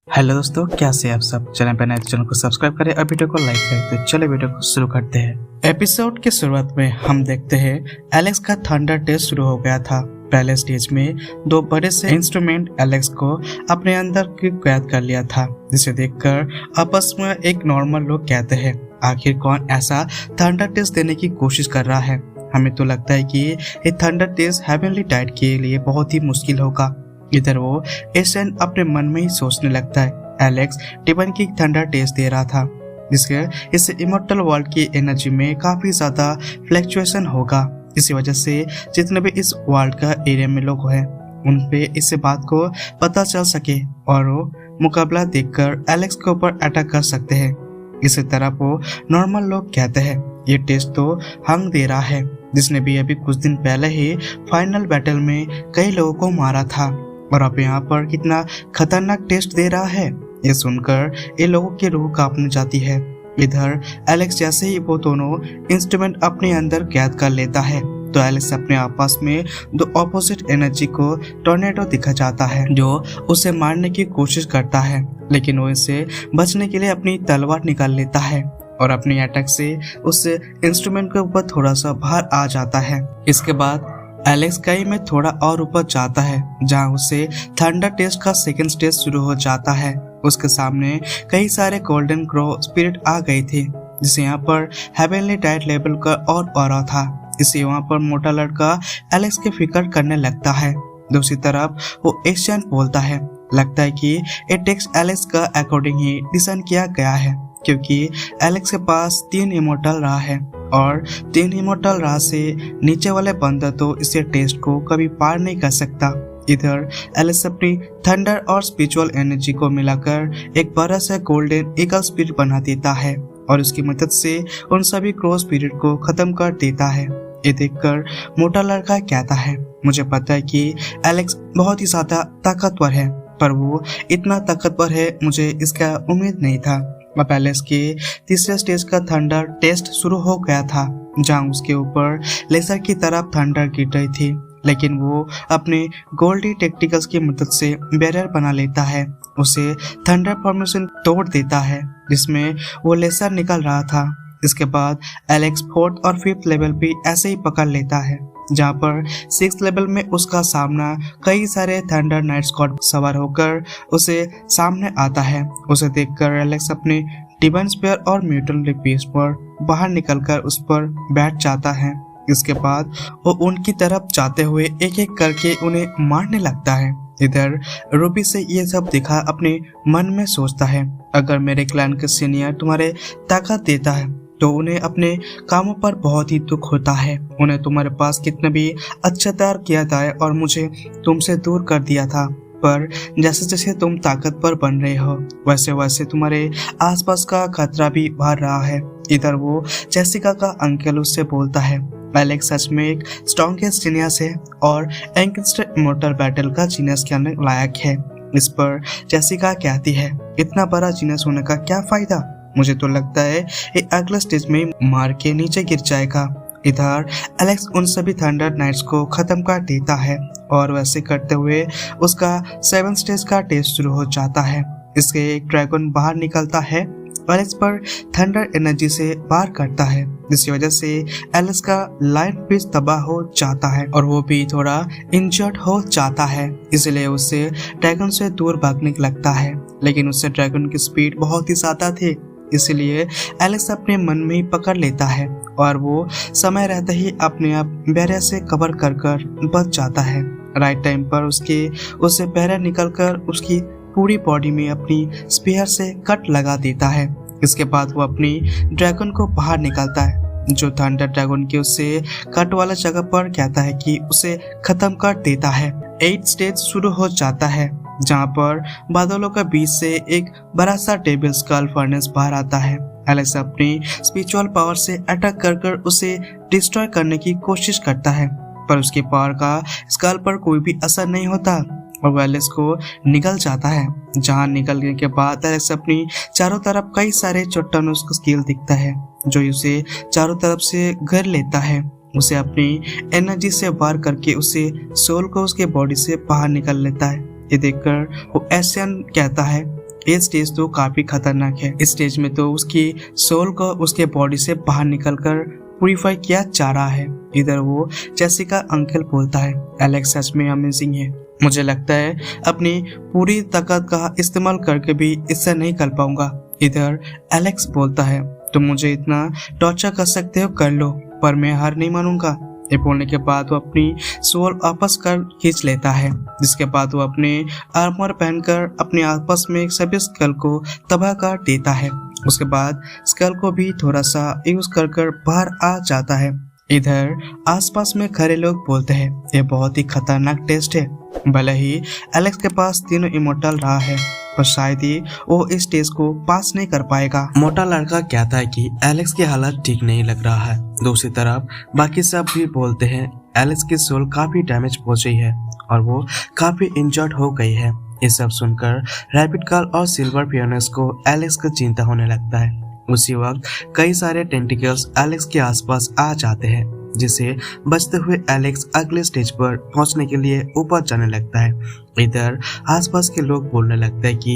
Hello दोस्तों, कैसे हैं आप सब। चैनल पर नए तो चैनल को सब्सक्राइब करें और वीडियो को लाइक करें। तो चलो वीडियो को शुरू करते हैं। एपिसोड के शुरुआत में हम देखते हैं एलेक्स का थंडर टेस्ट शुरू हो गया था। पहले स्टेज में दो बड़े से इंस्ट्रूमेंट एलेक्स को अपने अंदर कैद कर लिया था, जिसे देखकर आपस में एक नॉर्मल लोग कहते हैं, आखिर कौन ऐसा थंडर टेस्ट देने की कोशिश कर रहा है। हमें तो लगता है कि ये थंडर टेस्ट हेवनली टाइड के लिए बहुत ही मुश्किल होगा। इधर वो एशियन अपने मन में ही सोचने लगता है एलेक्स डिवाइन की थंडर टेस्ट दे रहा था, जिसके इससे इमॉर्टल वर्ल्ड की एनर्जी में काफी ज्यादा फ्लक्चुएशन होगा। इसी वजह से जितने भी इस वर्ल्ड का एरिया में लोग हैं उन पे इस बात को पता चल सके और वो मुकाबला देखकर एलेक्स के ऊपर अटैक कर सकते हैं। इसी तरह वो नॉर्मल लोग कहते हैं ये टेस्ट तो हंग दे रहा है, जिसने भी अभी कुछ दिन पहले ही फाइनल बैटल में कई लोगों को मारा था और अब यहाँ पर कितना खतरनाक टेस्ट दे रहा है। ये सुनकर ये लोगों की रूह कांपने जाती है। इधर एलेक्स जैसे ही वो दोनों इंस्ट्रूमेंट अपने अंदर कैद कर लेता है तो एलेक्स अपने आपस में दो ऑपोजिट एनर्जी को टॉर्नेडो दिखा जाता है, जो उसे मारने की कोशिश करता है, लेकिन वो इससे बचने के लिए अपनी तलवार निकाल लेता है और अपनी अटैक से उस इंस्ट्रूमेंट के ऊपर थोड़ा सा बाहर आ जाता है। इसके बाद एलेक्स कई में थोड़ा और ऊपर जाता है, जहां उसे थंडर टेस्ट का सेकंड स्टेज शुरू हो जाता है। उसके सामने कई सारे गोल्डन क्रो स्पिरिट आ गई थी, जिसे यहाँ पर हेवनली टाइड लेवल का और ऑरा था। इसे वहाँ पर मोटा लड़का एलेक्स की फिक्र करने लगता है। दूसरी तरफ वो एशियन बोलता है, लगता है कि ये टेक्स्ट एलेक्स का अकॉर्डिंग ही डिजाइन किया गया है, क्योंकि एलेक्स के पास 3 इमोर्टल रहा है और 3 इमोर्टल राह से नीचे वाले बंदा तो इसे टेस्ट को कभी पार नहीं कर सकता। इधर एलेक्स अपनी थंडर और स्पिरिचुअल एनर्जी को मिलाकर एक बड़ा सा गोल्डन ईगल स्पिरिट बना देता है और उसकी मदद से उन सभी क्रो स्पिरिट को खत्म कर देता है। ये देखकर मोटा लड़का कहता है, मुझे पता है कि एलेक्स बहुत ही ज्यादा ताकतवर है, पर वो इतना ताकतवर है मुझे इसका उम्मीद नहीं था। अब एलेक्स के तीसरे स्टेज का थंडर टेस्ट शुरू हो गया था, जहां उसके ऊपर लेजर की तरफ थंडर गिर रही थी, लेकिन वो अपने गोल्डी टेक्टिकल्स की मदद से बैरियर बना लेता है। उसे थंडर फॉर्मेशन तोड़ देता है, जिसमें वो लेजर निकल रहा था। इसके बाद एलेक्स 4th और 5th लेवल भी ऐसे ही पकड़ लेता है, जहाँ पर 6th लेवल में उसका सामना कई सारे थंडर नाइट स्क्वाड सवार होकर उसे सामने आता है। उसे देखकर एलेक्स अपने डिवाइन स्पीयर और म्यूटेंट रिपीस पर बाहर निकलकर उस पर बैठ जाता है। इसके बाद वो उनकी तरफ जाते हुए एक एक करके उन्हें मारने लगता है। इधर रूबी से ये सब दिखा अपने मन में सोचता है, अगर मेरे क्लैन के सीनियर तुम्हारे ताकत देता है तो उन्हें अपने कामों पर बहुत ही दुख होता है। उन्हें तुम्हारे पास कितना भी अच्छा तैयार किया था और मुझे तुमसे दूर कर दिया था, पर जैसे जैसे तुम ताकतवर बन रहे हो वैसे वैसे तुम्हारे आसपास का खतरा भी बढ़ रहा है। इधर वो जेसिका का अंकल उससे बोलता है, एलेक्स सच में एक स्ट्रॉन्गेस्ट जीनियस है और एंकिस्टर इमॉर्टल बैटल का जीनियस कहने लायक है। इस पर जेसिका कहती है, इतना बड़ा जीनियस होने का क्या फायदा, मुझे तो लगता है ये अगले स्टेज में मार के नीचे गिर जाएगा। इधर एलेक्स उन सभी थंडर नाइट्स को खत्म कर देता है और वैसे करते हुए उसका 7th स्टेज का टेस्ट शुरू हो जाता है। इसके एक ड्रैगन बाहर निकलता है, एलेक्स पर थंडर एनर्जी से वार करता है, जिसकी वजह से एलेक्स का लाइन पीस तबाह हो जाता है और वो भी थोड़ा इंजर्ड हो जाता है। इसलिए उसे ड्रैगन से दूर भागने लगता है, लेकिन उससे ड्रैगन की स्पीड बहुत ही ज्यादा थी, इसलिए एलेक्स अपने मन में ही पकड़ लेता है और वो समय रहते ही अपने आप बैरियर से कवर कर बच जाता है। राइट टाइम पर उससे बैरियर निकलकर उसकी पूरी बॉडी में अपनी स्पीयर से कट लगा देता है। इसके बाद वो अपनी ड्रैगन को बाहर निकालता है, जो थंडर ड्रैगन के उससे कट वाला जगह पर कहता है कि उसे खत्म कर देता है। 8th स्टेज शुरू हो जाता है, जहाँ पर बादलों के बीच से एक बड़ा सा टेबल स्कल फर्नेस बाहर आता है। एलेक्स अपनी स्पिरिचुअल पावर से अटैक कर उसे डिस्ट्रॉय करने की कोशिश करता है, पर उसके पावर का स्कल पर कोई भी असर नहीं होता और वो एलेक्स को निगल जाता है। जहाँ निकलने के बाद एलेक्स अपनी चारों तरफ कई सारे चट्टानों का स्केल दिखता है, जो उसे चारों तरफ से घेर लेता है। उसे अपनी एनर्जी से वार करके उसे सोल को उसके बॉडी से बाहर निकल लेता है। ये देखकर वो एशियन कहता है, ये स्टेज तो काफी खतरनाक है। इस स्टेज में तो उसकी सोल को उसके बॉडी से बाहर निकलकर प्यूरिफाई किया जा रहा है। इधर वो जेसिका अंकल बोलता है, एलेक्स सच में अमेजिंग है। मुझे लगता है अपनी पूरी ताकत का इस्तेमाल करके भी इससे नहीं कर पाऊंगा। इधर एलेक्स बोलता है, तुम मुझे इतना टॉर्चर कर सकते हो कर लो, पर मैं हार नहीं मानूंगा। ये बोलने के बाद वो अपनी सोल आपस कर खींच लेता है, जिसके बाद वो अपने आर्मर पहनकर अपने आपस में सभी स्कल को तबाह कर देता है। उसके बाद स्कल को भी थोड़ा सा यूज कर बाहर आ जाता है। इधर आसपास में खड़े लोग बोलते हैं, ये बहुत ही खतरनाक टेस्ट है। भले ही एलेक्स के पास तीनों इमोर्टल रहा है, पर शायद ही वो इस टेस्ट को पास नहीं कर पाएगा। मोटा लड़का कहता है कि एलेक्स की हालत ठीक नहीं लग रहा है। दूसरी तरफ बाकी सब भी बोलते हैं एलेक्स की सोल काफी डैमेज पहुंची है और वो काफी इंजर्ड हो गई है। ये सब सुनकर रैबिट कार्ल और सिल्वर पियोनेस को एलेक्स की चिंता होने लगता है। उसी वक्त कई सारे टेंटिकल्स एलेक्स के आसपास आ जाते हैं, जिसे बचते हुए एलेक्स अगले स्टेज पर पहुंचने के लिए ऊपर जाने लगता है। इधर आसपास के लोग बोलने लगते हैं कि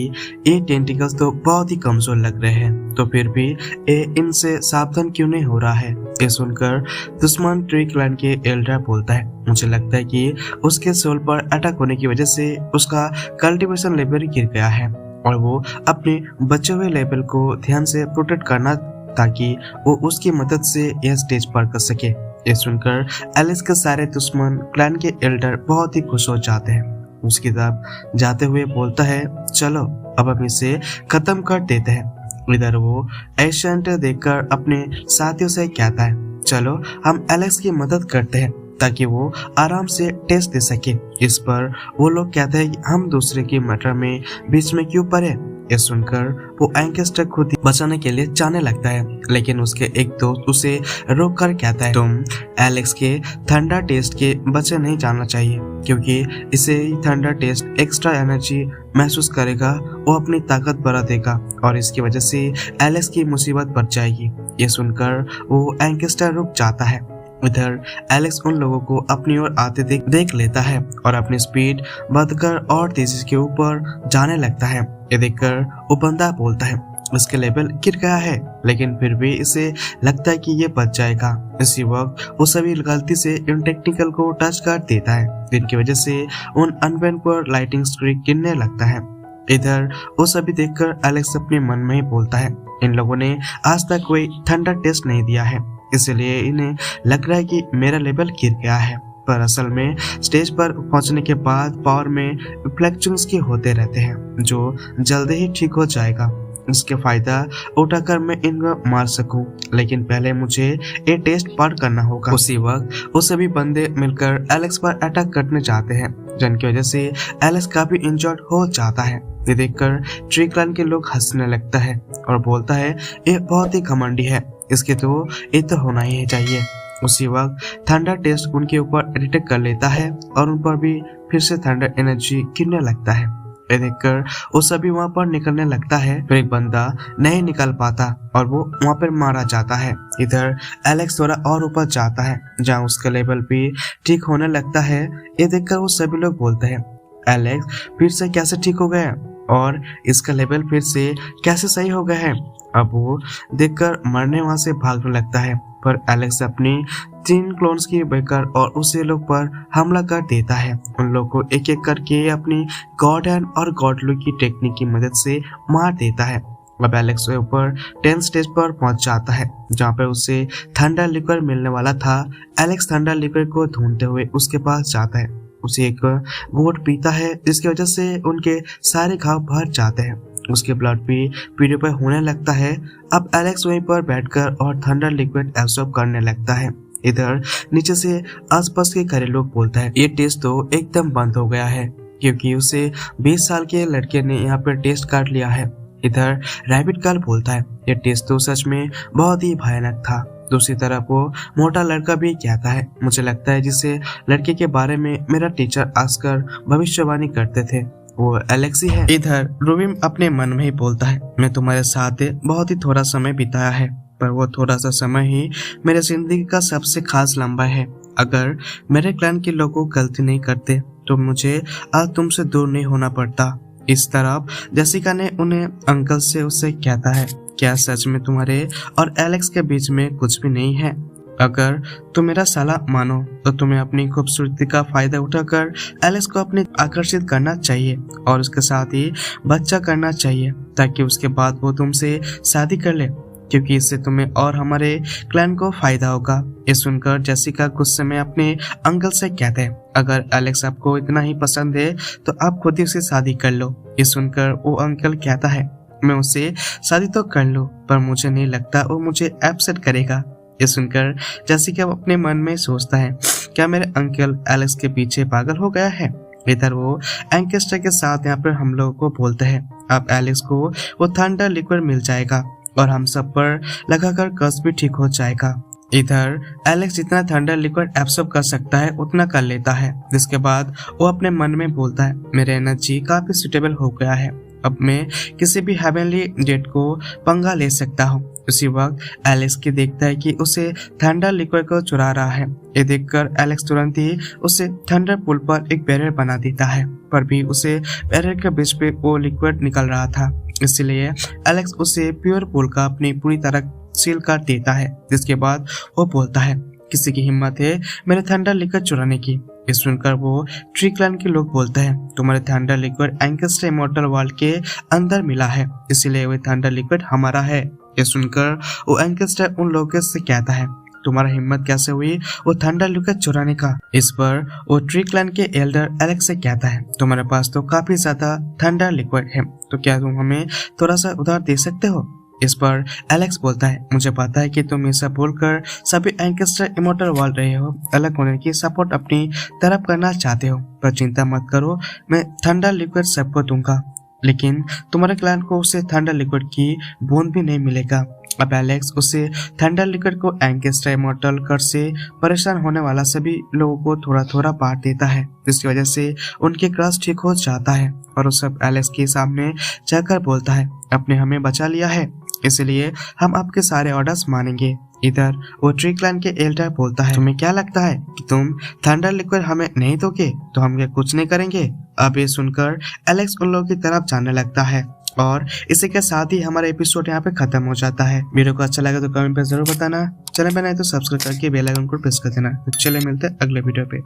ये टेंटिकल्स तो बहुत ही कमजोर लग रहे हैं, तो फिर भी ये इनसे सावधान क्यों नहीं हो रहा है। ये सुनकर दुश्मन ट्री क्लैन के एल्डर बोलता है, मुझे लगता है कि उसके सोल पर अटैक होने की वजह से उसका कल्टीवेशन लेवल गिर गया है और वो अपने बचे हुए लेवल को ध्यान से प्रोटेक्ट करना ताकि वो उसकी मदद से यह स्टेज पार कर सके। ये सुनकर एलिस के सारे दुश्मन क्लैन के एल्डर बहुत ही खुश हो जाते हैं। उसकी तरफ जाते हुए बोलता है, चलो अब हम इसे खत्म कर देते हैं। इधर वो एशियंट देखकर अपने साथियों से कहता है, चलो हम एलेक्स की मदद करते हैं ताकि वो आराम से टेस्ट दे सके। इस पर वो लोग कहते हैं कि हम दूसरे की मैटर में बीच में क्यों पड़े। ये सुनकर वो एंकेस्टर खुद ही बचाने के लिए जाने लगता है, लेकिन उसके एक दोस्त उसे रोक कर कहता है, तुम एलेक्स के थंडर टेस्ट के बचे नहीं जाना चाहिए, क्योंकि इसे थंडर टेस्ट एक्स्ट्रा एनर्जी महसूस करेगा, वो अपनी ताकत बढ़ा देगा और इसकी वजह से एलेक्स की मुसीबत बढ़ जाएगी। ये सुनकर वो एंकेस्टर रुक जाता है। इधर एलेक्स उन लोगों को अपनी ओर आते देख लेता है और अपनी स्पीड बढ़कर और तेजी के ऊपर जाने लगता है। ये देखकर वो बंदा बोलता है, इसके लेवल गिर गया है, लेकिन फिर भी इसे लगता है कि ये बच जाएगा। इसी वक्त वो सभी गलती से इन टेक्निकल को टच कर देता है, जिनकी वजह से उन अनबैन पर लाइटिंग स्ट्रिक गिरने लगता है। इधर वो सभी देखकर एलेक्स अपने मन में ही बोलता है, इन लोगों ने आज तक कोई थंडर टेस्ट नहीं दिया है, इसलिए इन्हें लग रहा है कि मेरा लेवल गिर गया है। पर असल में स्टेज पर पहुंचने के बाद पावर में फ्लक्चुएशंस के होते रहते हैं, जो जल्दी ही ठीक हो जाएगा। इसके फायदा उठाकर मैं इनको मार सकूं, लेकिन पहले मुझे ये टेस्ट पार करना होगा। उसी वक्त वो सभी बंदे मिलकर एलेक्स पर अटैक करने जाते हैं, जिनकी वजह से एलेक्स काफी इंजर्ड हो जाता है। ये देखकर ट्री क्लैन के लोग हंसने लगता है और बोलता है, ये बहुत ही घमंडी है, इसके तो ये तो होना ही चाहिए। उसी वक्त थंडर टेस्ट उनके ऊपर डिटेक्ट कर लेता है और उन पर भी फिर से थंडर एनर्जी गिरने लगता है। ये देखकर वो सभी वहां पर निकलने लगता है, फिर एक बंदा नहीं निकल पाता और वो वहां पर मारा जाता है। इधर एलेक्स थोड़ा और ऊपर जाता है, जहाँ उसका लेवल भी ठीक होने लगता है। ये देखकर वो सभी लोग बोलते हैं, एलेक्स फिर से कैसे ठीक हो गया और इसका लेवल फिर से कैसे सही हो गया है। अब वो देखकर मरने वहां से भागने लगता है, पर एलेक्स अपनी 3 क्लोन्स की बेकर और उसे लोग पर हमला कर देता है। उन लोग को एक एक करके अपनी गॉड हैंड और गॉड लुक की टेक्निक की मदद से मार देता है। अब एलेक्स के ऊपर 10 स्टेज पर पहुंच जाता है, जहाँ पे उसे थंडर लिक्विड मिलने वाला था। एलेक्स थंडर लिक्विड को ढूंढते हुए उसके पास जाता है, उसे एक घोट पीता है, जिसकी वजह से उनके सारे घाव भर जाते हैं। उसके ब्लड भी प्यूरिफाई होने लगता है। अब एलेक्स वहीं पर बैठकर और थंडर लिक्विड एब्सॉर्ब करने लगता है। इधर नीचे से आसपास के खड़े लोग बोलता है, ये टेस्ट तो एकदम बंद हो गया है, क्योंकि उसे 20 साल के लड़के ने यहाँ पर टेस्ट काट लिया है। इधर रैबिट कार्ल बोलता है, ये टेस्ट तो सच में बहुत ही भयानक था। दूसरी तरफ वो मोटा लड़का भी कहता है, मुझे लगता है जिसे लड़के के बारे में मेरा टीचर आजकल भविष्यवाणी करते थे वो एलेक्स ही है। इधर रूबिम अपने मन में ही बोलता है, मैं तुम्हारे साथ बहुत ही थोड़ा समय बिताया है, पर वो थोड़ा सा समय ही मेरे जिंदगी का सबसे खास लम्बा है। अगर मेरे क्लैन के लोग गलती नहीं करते तो मुझे आज तुमसे दूर नहीं होना पड़ता। इस तरफ जेसिका ने उन्हें अंकल से उससे कहता है, क्या सच में तुम्हारे और एलेक्स के बीच में कुछ भी नहीं है? अगर तुम मेरा सलाह मानो तो तुम्हें अपनी खूबसूरती का फायदा उठाकर एलेक्स को अपने आकर्षित करना चाहिए और उसके साथ ही बच्चा करना चाहिए ताकि उसके बाद वो तुमसे शादी कर ले, क्योंकि इससे तुम्हें और हमारे क्लैन को फायदा होगा। ये सुनकर जेसिका गुस्से में अपने अंकल से कहते हैं, अगर एलेक्स आपको इतना ही पसंद है तो आप खुद ही उससे शादी कर लो। ये सुनकर वो अंकल कहता है, मैं उससे शादी तो कर लूं पर मुझे नहीं लगता वो मुझे अपसेट करेगा। ये सुनकर जेसिका अपने मन में सोचता है, क्या मेरे अंकल एलेक्स के पीछे पागल हो गया है? इधर वो एंकेस्टर के साथ यहाँ पर हम लोगों को बोलते हैं, अब एलेक्स को वो थंडर लिक्विड मिल जाएगा और हम सब पर लगाकर कर्ज भी ठीक हो जाएगा। इधर एलेक्स जितना थंडर लिक्विड एब्सॉर्ब कर सकता है उतना कर लेता है, जिसके बाद वो अपने मन में बोलता है, मेरे एनर्जी काफी सुटेबल हो गया है, अब मैं किसी भी हेवनली डेट को पंगा ले सकता हूँ। उसी वक्त एलेक्स की देखता है कि उसे थंडर लिक्विड को चुरा रहा है। ये देखकर एलेक्स तुरंत ही उसे थंडर पुल पर एक बैरियर बना देता है, पर भी उसे बैरियर के बीच पे वो लिक्विड निकल रहा था, इसलिए एलेक्स उसे प्योर पुल का अपनी पूरी तरह सील कर देता है। जिसके बाद वो बोलता है, किसी की हिम्मत है मेरे थंडर लिक्विड चुराने की? ये सुनकर वो ट्री क्लैन के लोग बोलते हैं, तुम्हारे थंडर लिक्विड एंकेस्टर इमॉर्टल वर्ल्ड के अंदर मिला है, इसलिए वो थंडर लिक्विड हमारा है। ये सुनकर वो एंकेस्टर उन लोगों से कहता है, तुम्हारा हिम्मत कैसे हुई वो थंडर लिक्विड चुराने का? इस पर वो ट्री क्लैन के एल्डर एलेक्स से कहता है, तुम्हारे पास तो काफी ज्यादा थंडर लिक्विड है, तो क्या तुम हमें थोड़ा सा उधार दे सकते हो? इस पर एलेक्स बोलता है, मुझे पता है कि तुम ये सब भूलकर सभी एंकेस्टर इमॉर्टल वर्ल्ड रहे हो, अलग होने की सपोर्ट अपनी तरफ करना चाहते हो, पर चिंता मत करो, मैं थंडर लिक्विड सबको दूंगा, लेकिन तुम्हारे क्लैन को उसे थंडर लिक्विड की बूंद भी नहीं मिलेगा। अब एलेक्स उसे थंडर लिक्विड को एंकेस्टर इमॉर्टल कर से परेशान होने वाला सभी लोगों को थोड़ा थोड़ा बांट देता है, जिसकी वजह से उनके क्रश ठीक हो जाता है और वो सब एलेक्स के सामने जाकर बोलता है, आपने हमें बचा लिया है, इसलिए हम आपके सारे ऑर्डर्स मानेंगे। इधर वो ट्री क्लैन के एल्डर बोलता है, तुम्हें क्या लगता है कि तुम थंडर लिक्विड हमें नहीं दोगे तो हम क्या कुछ नहीं करेंगे? अब ये सुनकर एलेक्स उन लोगों की तरफ जाने लगता है और इसी के साथ ही हमारा एपिसोड यहाँ पे खत्म हो जाता है। वीडियो को अच्छा लगा तो कमेंट पे जरूर बताना, चैनल पे नए तो सब्सक्राइब करके बेल आइकन को प्रेस कर देना। तो चले मिलते हैं अगले वीडियो पे।